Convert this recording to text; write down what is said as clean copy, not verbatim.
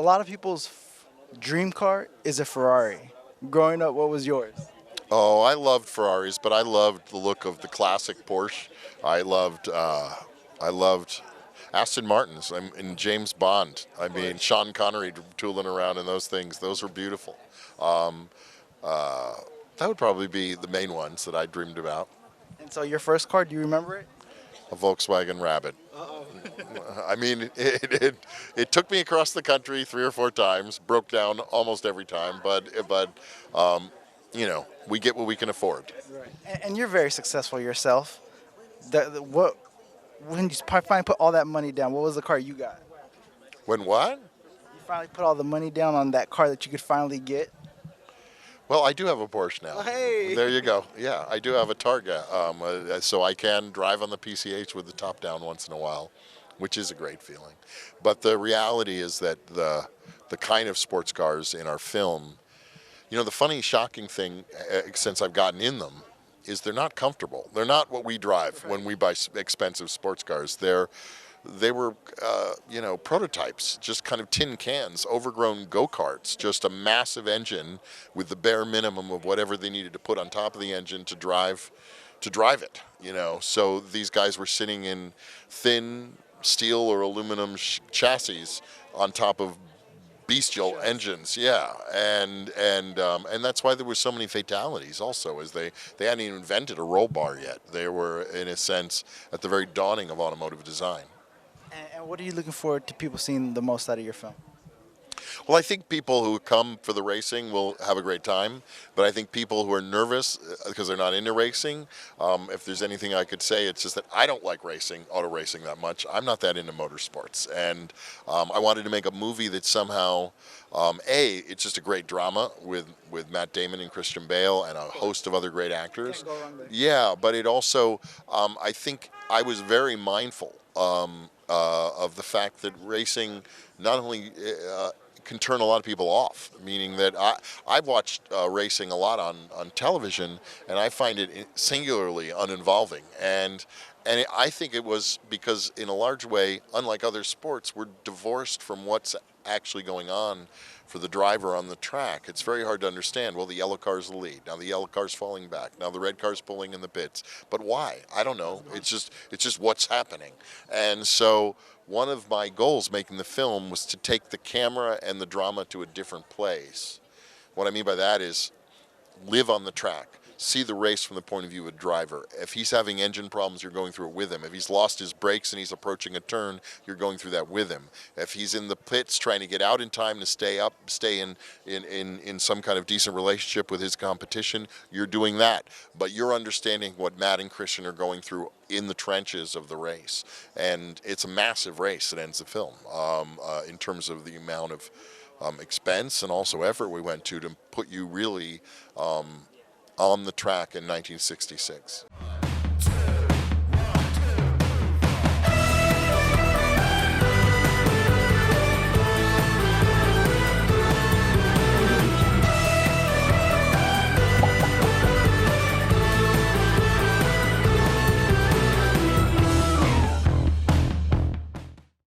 lot of people's dream car is a Ferrari. Growing up, what was yours? Oh, I loved Ferraris, but I loved the look of the classic Porsche. I loved Aston Martins and James Bond. I mean, Sean Connery tooling around in those things. Those were beautiful. Um, uh, that would probably be the main ones that I dreamed about. And so your first car, do you remember it? A Volkswagen Rabbit. Uh-oh. I mean, it took me across the country 3 or 4 times, broke down almost every time, but we get what we can afford. Right. And you're very successful yourself. What when you finally put all that money down? What was the car you got? When what? You finally put all the money down on that car that you could finally get. Well, I do have a Porsche now. Hey. There you go. Yeah, I do have a Targa, so I can drive on the PCH with the top down once in a while, which is a great feeling. But the reality is that the kind of sports cars in our film, the funny, shocking thing, since I've gotten in them, is they're not comfortable. They're not what we drive when we buy expensive sports cars. They were, prototypes, just kind of tin cans, overgrown go-karts, just a massive engine with the bare minimum of whatever they needed to put on top of the engine to drive it. So these guys were sitting in thin steel or aluminum chassis on top of bestial engines, yeah, and that's why there were so many fatalities. Also, as they hadn't even invented a roll bar yet. They were, in a sense, at the very dawning of automotive design. And what are you looking forward to people seeing the most out of your film? Well, I think people who come for the racing will have a great time, but I think people who are nervous because they're not into racing, if there's anything I could say, it's just that I don't like auto racing that much. I'm not that into motorsports, and I wanted to make a movie that somehow, it's just a great drama with Matt Damon and Christian Bale and a host of other great actors. Can't go wrong there. Yeah, but it also, I think I was very mindful of the fact that racing not only can turn a lot of people off, meaning that I've watched racing a lot on television, and I find it singularly uninvolving. I think it was because, in a large way, unlike other sports, we're divorced from what's actually going on for the driver on the track. It's very hard to understand. Well, the yellow car's the lead. Now the yellow car's falling back. Now the red car's pulling in the pits. But why? I don't know. It's just what's happening. And so one of my goals making the film was to take the camera and the drama to a different place. What I mean by that is live on the track. See the race from the point of view of a driver. If he's having engine problems, you're going through it with him. If he's lost his brakes and he's approaching a turn, you're going through that with him. If he's in the pits trying to get out in time to stay in some kind of decent relationship with his competition, you're doing that. But you're understanding what Matt and Christian are going through in the trenches of the race. And it's a massive race that ends the film in terms of the amount of expense and also effort we went to put you really on the track in 1966.